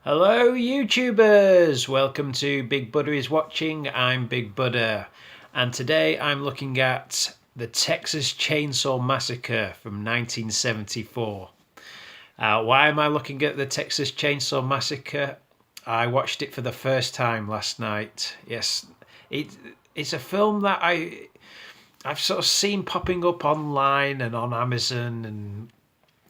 Hello, YouTubers! Welcome to Big Buddha is Watching. I'm Big Buddha, and today I'm looking at the Texas Chainsaw Massacre from 1974. Why am I looking at the Texas Chainsaw Massacre? I watched it for the first time last night. Yes, it, it's a film that I've sort of seen popping up online and on Amazon, and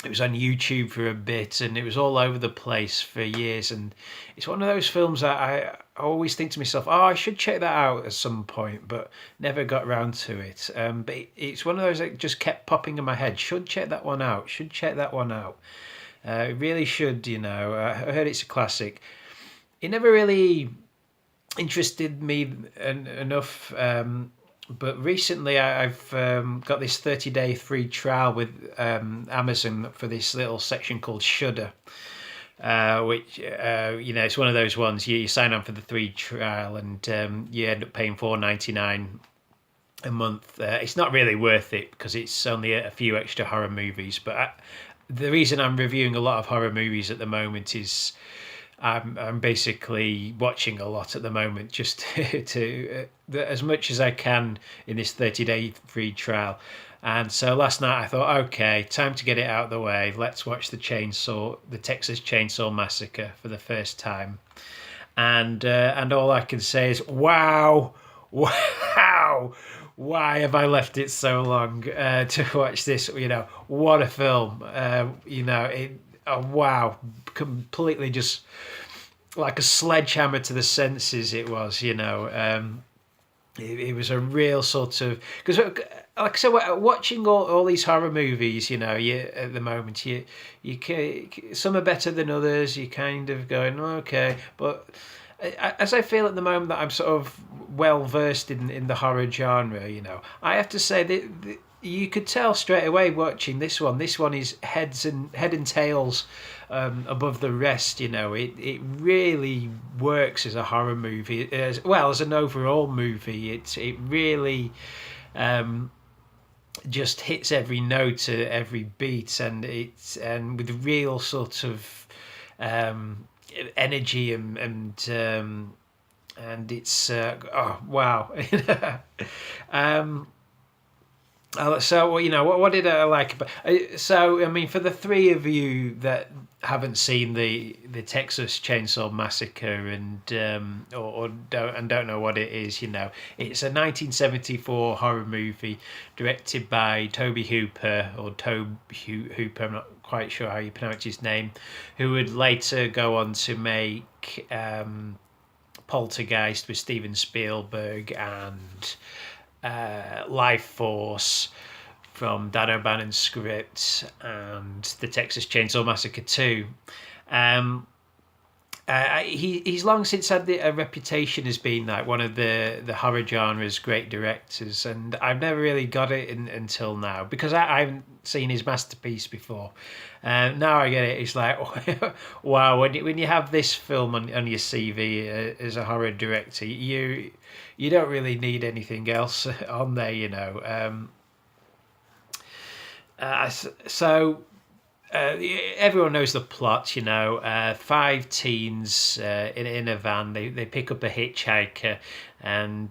it was on YouTube for a bit, and it was all over the place for years. And it's one of those films that I always think to myself, oh, I should check that out at some point, but never got around to it. But it's one of those that just kept popping in my head. Should check that one out. Should check that one out. Really should, you know. I heard it's a classic. It never really interested me enough. But recently, I've got this 30-day free trial with Amazon for this little section called Shudder, which it's one of those ones you sign on for the free trial and you end up paying $4.99 a month. It's not really worth it because it's only a few extra horror movies. But the reason I'm reviewing a lot of horror movies at the moment is I'm basically watching a lot at the moment, just to as much as I can in this 30-day free trial. And so last night I thought, okay, time to get it out of the way. Let's watch the Texas Chainsaw Massacre for the first time. And all I can say is, wow, wow. Why have I left it so long to watch this? What a film. Wow, completely just like a sledgehammer to the senses. It was, it was a real sort of, because like I said, watching all these horror movies, at the moment, some are better than others. You kind of going, okay, but as I feel at the moment that I'm sort of well versed in the horror genre, I have to say that you could tell straight away watching this one. This one is head and tails above the rest. It really works as a horror movie as well as an overall movie. It really just hits every note, every beat, and with real sort of energy and it's oh wow. So what did I like about? So I mean, for the three of you that haven't seen the Texas Chainsaw Massacre or don't know what it is, it's a 1974 horror movie directed by Tobe Hooper or Tobe Hooper. I'm not quite sure how you pronounce his name, who would later go on to make Poltergeist with Steven Spielberg and Life Force from Dan O'Bannon's script and the Texas Chainsaw Massacre 2. He's long since had a reputation as being like one of the horror genre's great directors, and I've never really got it until now because I haven't seen his masterpiece before. Now I get it. It's like, wow, when you have this film on your CV as a horror director, you don't really need anything else on there. So everyone knows the plot. Five teens in a van. They pick up a hitchhiker, and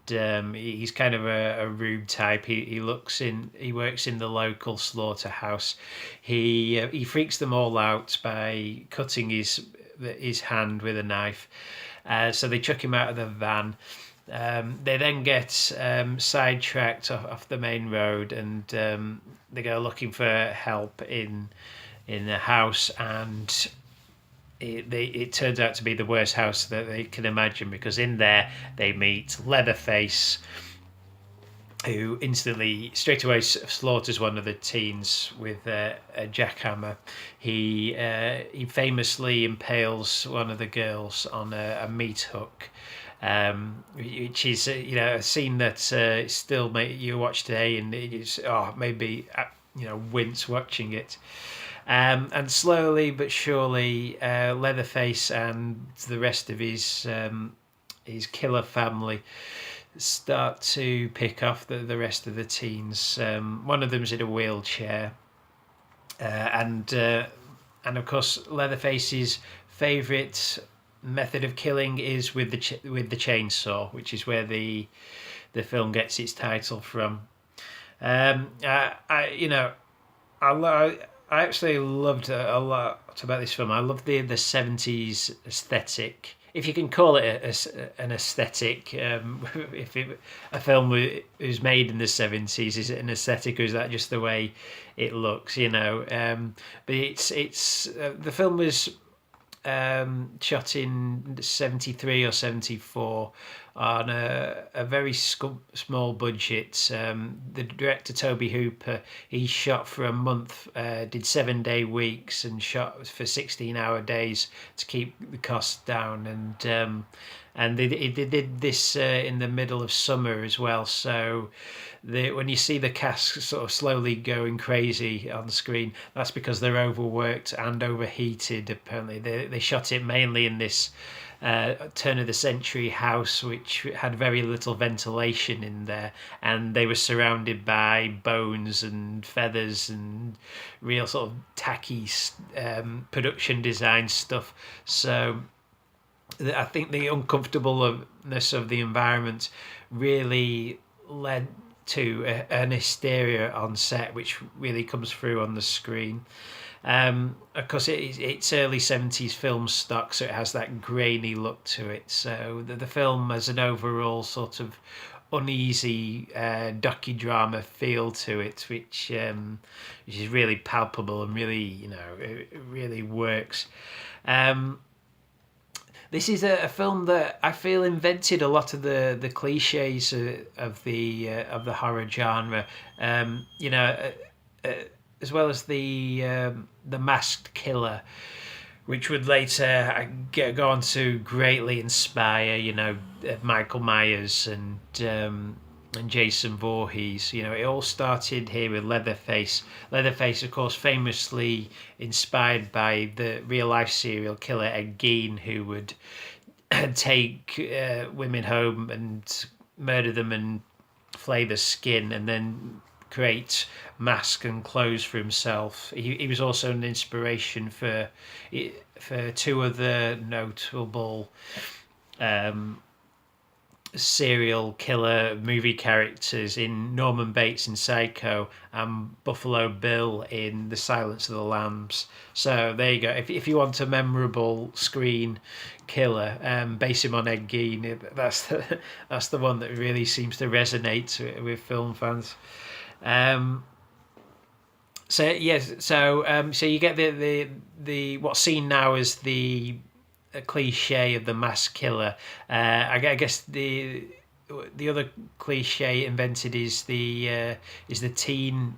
he's kind of a rude type. He works in the local slaughterhouse. He freaks them all out by cutting his hand with a knife. So they chuck him out of the van. They then get sidetracked off the main road, and they go looking for help in the house, and it turns out to be the worst house that they can imagine, because in there they meet Leatherface, who instantly straight away slaughters one of the teens with a jackhammer. He famously impales one of the girls on a meat hook, which is a scene that still you watch today, and it is maybe wince watching it. And slowly but surely, Leatherface and the rest of his killer family start to pick off the rest of the teens. One of them's in a wheelchair, and of course Leatherface's favourite method of killing is with the chainsaw, which is where the film gets its title from. I you know I actually loved a lot about this film. I love the 70s aesthetic, if you can call it an aesthetic. If a film was made in the 70s, is it an aesthetic, or is that just the way it looks? But it's the film was shot in 73 or 74 on a very small budget. The director, Toby Hooper, he shot for a month, did 7-day weeks and shot for 16-hour days to keep the costs down. And they did this in the middle of summer as well. So when you see the cast sort of slowly going crazy on the screen, that's because they're overworked and overheated. Apparently, they shot it mainly in this turn of the century house, which had very little ventilation in there, and they were surrounded by bones and feathers and real sort of tacky production design stuff. So I think the uncomfortableness of the environment really led to an hysteria on set, which really comes through on the screen. Of course, it's early 70s film stock, so it has that grainy look to it. So the film has an overall sort of uneasy docudrama feel to it, which is really palpable and really, it really works. This is a film that I feel invented a lot of the cliches of the horror genre. As well as the masked killer, which would later go on to greatly inspire, Michael Myers and Jason Voorhees. It all started here with Leatherface. Leatherface, of course, famously inspired by the real-life serial killer Ed Gein, who would take women home and murder them and flay the skin and then create mask and clothes for himself. He was also an inspiration for two other notable serial killer movie characters in Norman Bates in Psycho and Buffalo Bill in The Silence of the Lambs. So there you go. If you want a memorable screen killer, base him on Ed Gein. That's the one that really seems to resonate with film fans. So yes, so you get the what's seen now as the cliche of the mass killer. I guess the other cliche invented is the teen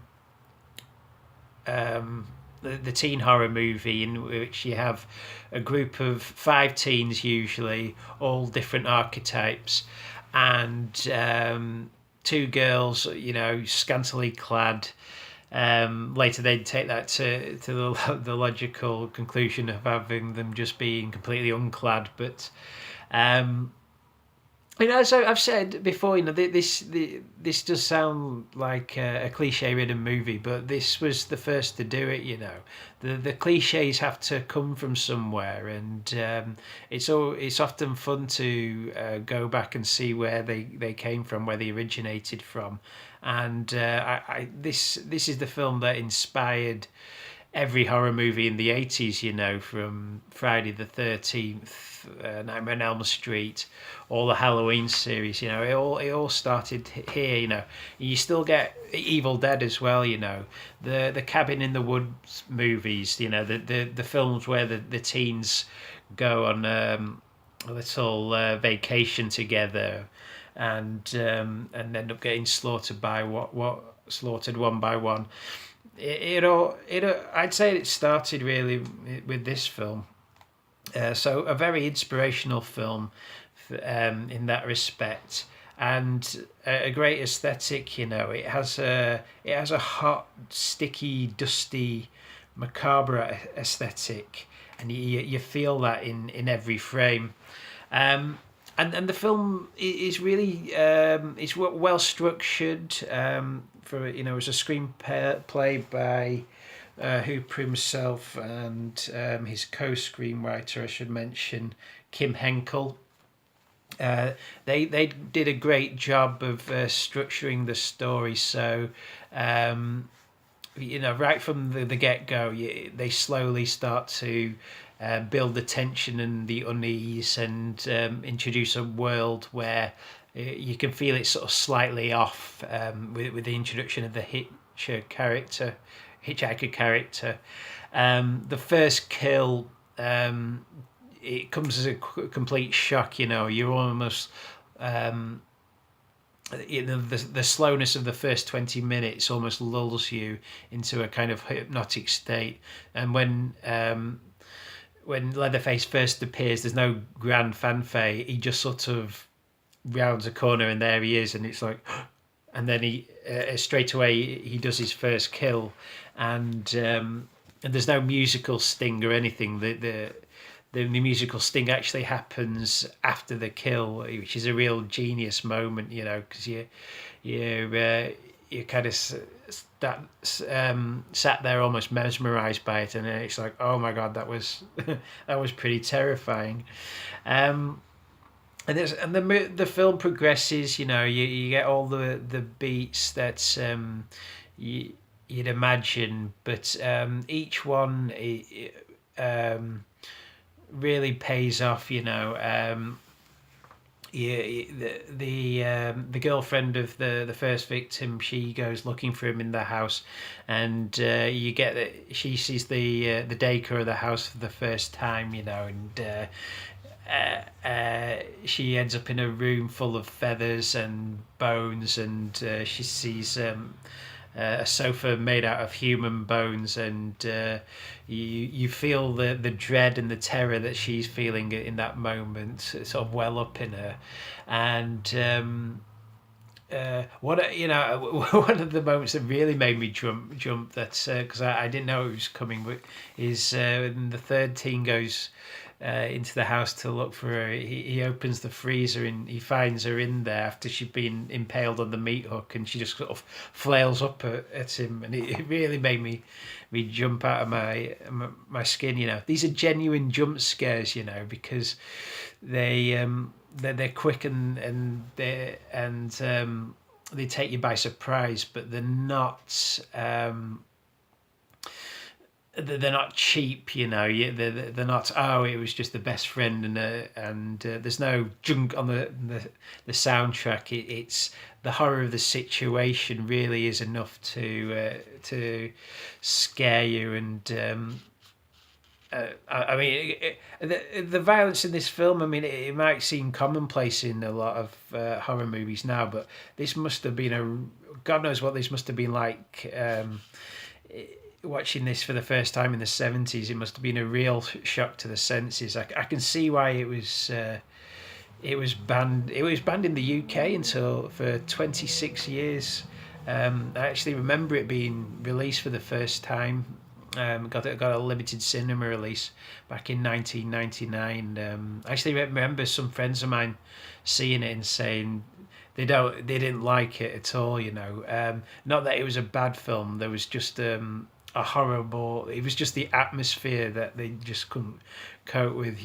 the teen horror movie, in which you have a group of 5 teens, usually all different archetypes, and 2 girls, scantily clad. Later they'd take that to the logical conclusion of having them just being completely unclad. But as I've said before, this does sound like a cliche-ridden movie, but this was the first to do it. The cliches have to come from somewhere, and it's often fun to go back and see where they came from, where they originated from. And this is the film that inspired every horror movie in the 80s, from Friday the 13th, Nightmare on Elm Street, all the Halloween series. It all started here. You still get Evil Dead as well. The Cabin in the Woods movies. The films where the teens go on a little vacation together, and end up getting slaughtered slaughtered one by one. I'd say it started really with this film. So a very inspirational film in that respect, and a great aesthetic. It has a hot, sticky, dusty, macabre aesthetic, and you feel that in every frame. And the film is really it's well structured. For as a screenplay by Hooper himself and his co-screenwriter, I should mention, Kim Henkel. They did a great job of structuring the story. So right from the get go, they slowly start to build the tension and the unease, and introduce a world where you can feel it sort of slightly off with the introduction of the hitchhiker character. The first kill, it comes as a complete shock. You're almost the slowness of the first 20 minutes almost lulls you into a kind of hypnotic state. And when Leatherface first appears, there's no grand fanfare. He just sort of rounds a corner and there he is, and it's like, and then he straight away he does his first kill, and there's no musical sting or anything. The musical sting actually happens after the kill, which is a real genius moment, because you kind of sat there almost mesmerized by it, and then it's like, oh my god, that was that was pretty terrifying. And the film progresses. You get all the beats that you'd imagine, but each one really pays off. The girlfriend of the first victim, she goes looking for him in the house, and you get that she sees the decor of the house for the first time, and she ends up in a room full of feathers and bones, and she sees a sofa made out of human bones, and you feel the dread and the terror that she's feeling in that moment sort of well up in her. And one of the moments that really made me jump that because I didn't know it was coming, but is when the third teen goes into the house to look for her. He opens the freezer and he finds her in there after she'd been impaled on the meat hook, and she just sort of flails up at him, and it really made me jump out of my skin. These are genuine jump scares, because they're quick, and they take you by surprise, but they're not. They're not cheap, They're not. Oh, it was just the best friend, and there's no junk on the soundtrack. It's the horror of the situation really is enough to scare you, and I mean, the violence in this film. I mean, it might seem commonplace in a lot of horror movies now, but this must have been God knows what this must have been like. Watching this for the first time in the 70s, it must have been a real shock to the senses. I can see why it was banned. It was banned in the UK for 26 years. I actually remember it being released for the first time. Got a limited cinema release back in 1999. I actually remember some friends of mine seeing it and saying they didn't like it at all. Not that it was a bad film. There was just a horrible. It was just the atmosphere that they just couldn't cope with.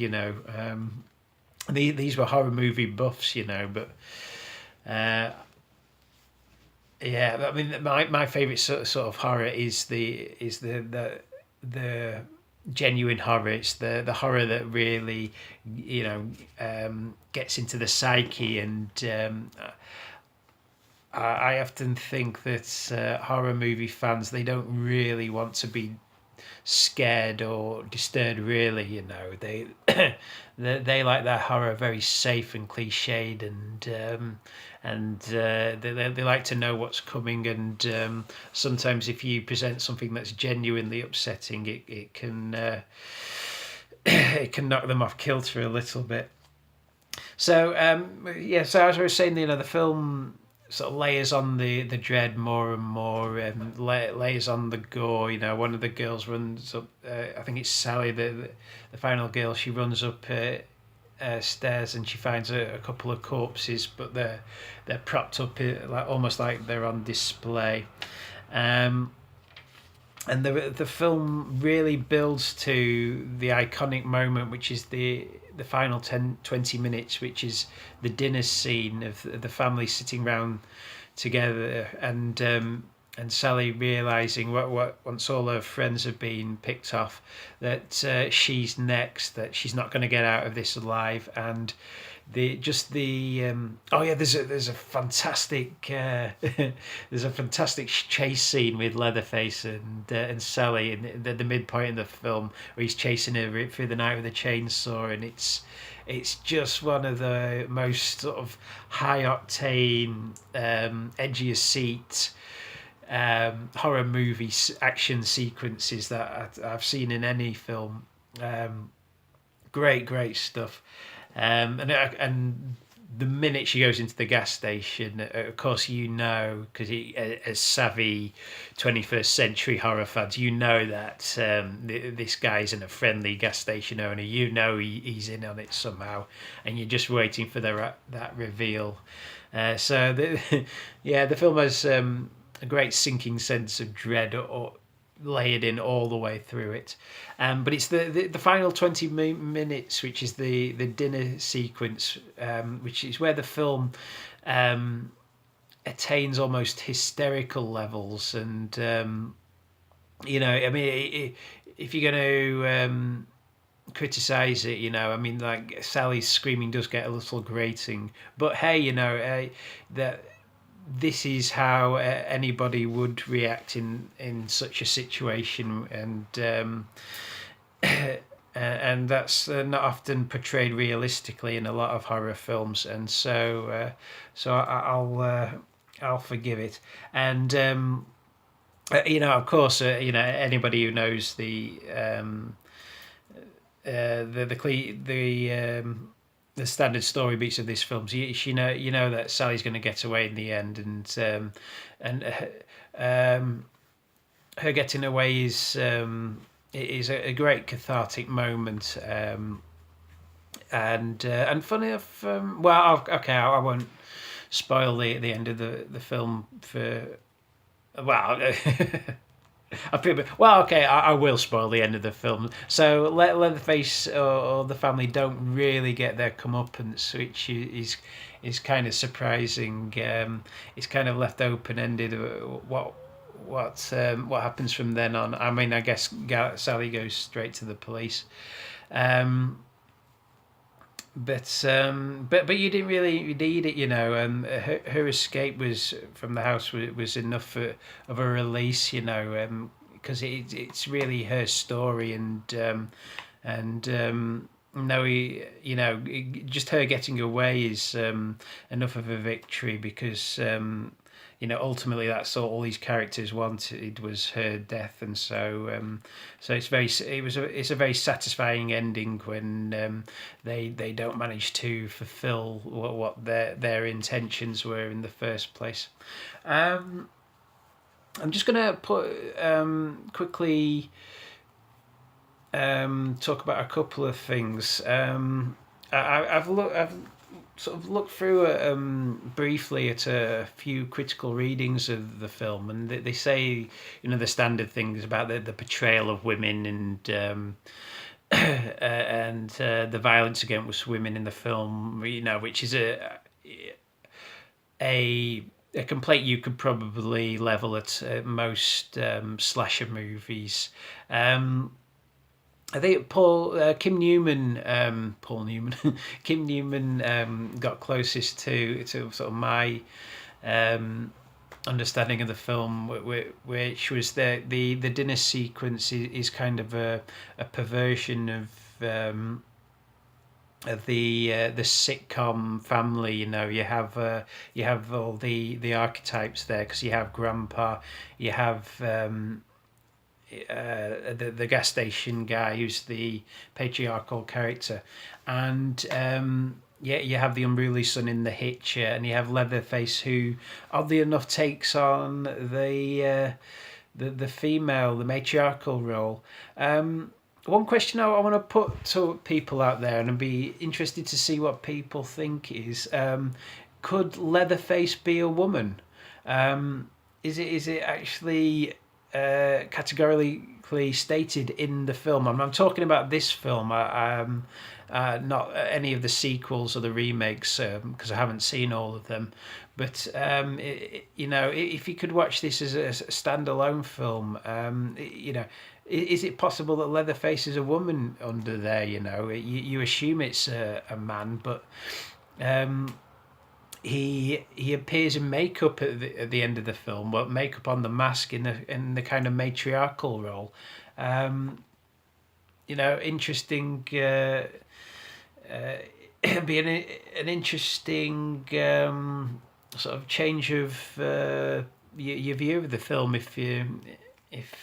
These were horror movie buffs, but yeah. I mean, my favorite sort of horror is the genuine horror. It's the horror that really gets into the psyche, and I often think that horror movie fans, they don't really want to be scared or disturbed. Really, they they like that horror very safe and cliched, and they like to know what's coming. And sometimes if you present something that's genuinely upsetting, it can it can knock them off kilter a little bit. So so as I was saying, the film sort of layers on the dread more and more, and layers on the gore. One of the girls runs up. I think it's Sally, the final girl. She runs up stairs and she finds a couple of corpses, but they're propped up almost like they're on display. and the film really builds to the iconic moment, which is the final 10-20 minutes, which is the dinner scene of the family sitting round together, and Sally realizing what once all her friends have been picked off, that she's next, that she's not going to get out of this alive. And oh yeah, there's a fantastic there's a fantastic chase scene with Leatherface and Sally in the midpoint of the film, where he's chasing her through the night with a chainsaw, and it's just one of the most sort of high octane, edge of your seat, horror movie action sequences that I've seen in any film. Great stuff. And the minute she goes into the gas station, of course, because as savvy 21st century horror fans, that this guy isn't a friendly gas station owner. He's in on it somehow, and you're just waiting for that reveal. The film has a great sinking sense of dread, or layered in all the way through it. But it's the final 20 minutes, which is the dinner sequence, which is where the film attains almost hysterical levels. And, if you're going to criticize it, like Sally's screaming does get a little grating. But hey, that this is how anybody would react in such a situation, and that's not often portrayed realistically in a lot of horror films, and so I'll forgive it. And of course, anybody who knows the standard story beats of this film, so you know that Sally's going to get away in the end, and her getting away is a great cathartic moment, and funny enough, I won't spoil the end of the film for, well. I will spoil the end of the film. So Leatherface or the family don't really get their comeuppance, which is kind of surprising. It's kind of left open ended. What happens from then on? I mean, I guess Sally goes straight to the police. But you didn't really need it, her escape from the house was enough of a release, because it's really her story, and just her getting away is enough of a victory, because ultimately that's all these characters wanted, was her death. And so it's a very satisfying ending when they don't manage to fulfill what their intentions were in the first place. I'm just gonna put quickly talk about a couple of things. I've sort of looked through briefly at a few critical readings of the film, and they say, the standard things about the portrayal of women, and the violence against women in the film, which is a complaint you could probably level at most slasher movies. I think Kim Newman Kim Newman got closest to sort of my understanding of the film, which was the dinner sequence is kind of a perversion of the sitcom family. You have all the archetypes there, because you have grandpa, you have the gas station guy who's the patriarchal character, and you have the unruly son in the hitcher, and you have Leatherface, who oddly enough takes on the female, the matriarchal role. One question I want to put to people out there, and I'd be interested to see what people think, is could Leatherface be a woman? Is it actually categorically stated in the film. I'm talking about this film. Not any of the sequels or the remakes, because I haven't seen all of them. But if you could watch this as a standalone film, is it possible that Leatherface is a woman under there? You assume it's a man, but he appears in makeup at the end of the film. Well, makeup on the mask in the kind of matriarchal role. Interesting. It'd be an interesting sort of change of your view of the film if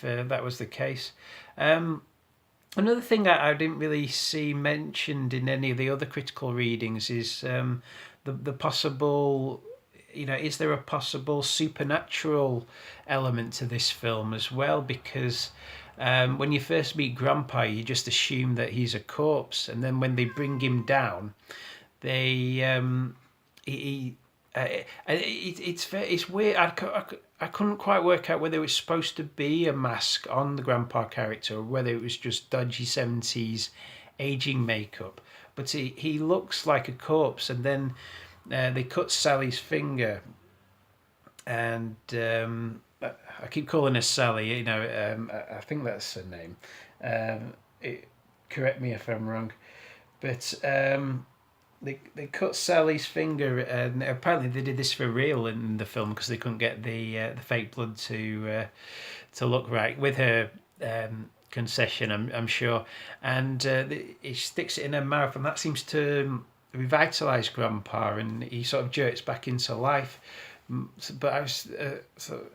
that was the case. Another thing I didn't really see mentioned in any of the other critical readings is the possible, is there a possible supernatural element to this film as well? Because when you first meet Grandpa, you just assume that he's a corpse, and then when they bring him down, they it's weird. I couldn't quite work out whether it was supposed to be a mask on the Grandpa character or whether it was just dodgy 70s aging makeup. But he looks like a corpse, and then they cut Sally's finger, and I keep calling her Sally. I think that's her name. Correct me if I'm wrong, but they cut Sally's finger, and apparently they did this for real in the film because they couldn't get the fake blood to look right with her concession, I'm sure. And he sticks it in her mouth, and that seems to revitalise Grandpa, and he sort of jerks back into life. But I was so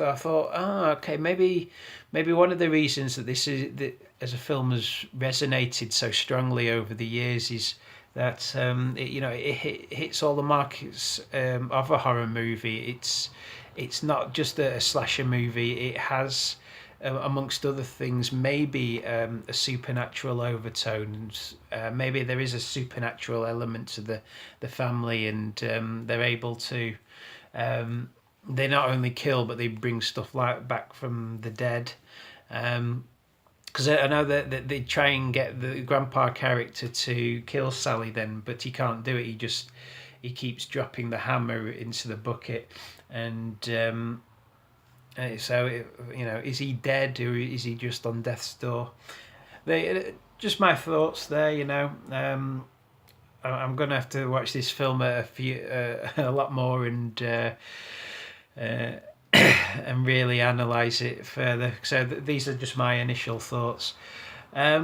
I thought, okay, maybe one of the reasons that this is that as a film has resonated so strongly over the years is that it hits all the markets of a horror movie. It's not just a slasher movie. It has, amongst other things, maybe a supernatural overtones. Maybe there is a supernatural element to the family, and they're able to. They not only kill, but they bring stuff like back from the dead. Because I know that they try and get the Grandpa character to kill Sally then, but he can't do it. He keeps dropping the hammer into the bucket, and so is he dead or is he just on death's door? Just my thoughts there. I'm gonna have to watch this film a lot more and and really analyse it further. So these are just my initial thoughts. As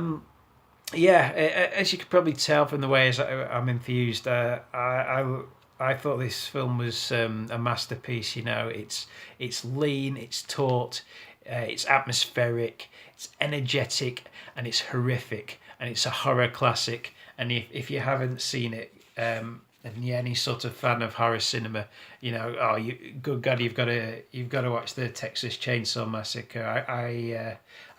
you could probably tell from the way I'm enthused, I thought this film was a masterpiece. It's lean, it's taut, it's atmospheric, it's energetic, and it's horrific, and it's a horror classic. And if you haven't seen it, and you're any sort of fan of horror cinema, good God, you've got to watch the Texas Chainsaw Massacre.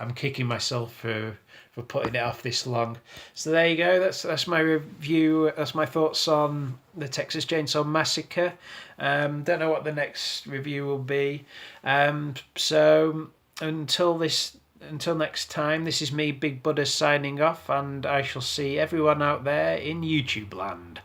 I'm kicking myself for putting it off this long. So there you go. That's my review. That's my thoughts on the Texas Chainsaw Massacre. Don't know what the next review will be. So until next time, this is me, Big Buddha, signing off, and I shall see everyone out there in YouTube land.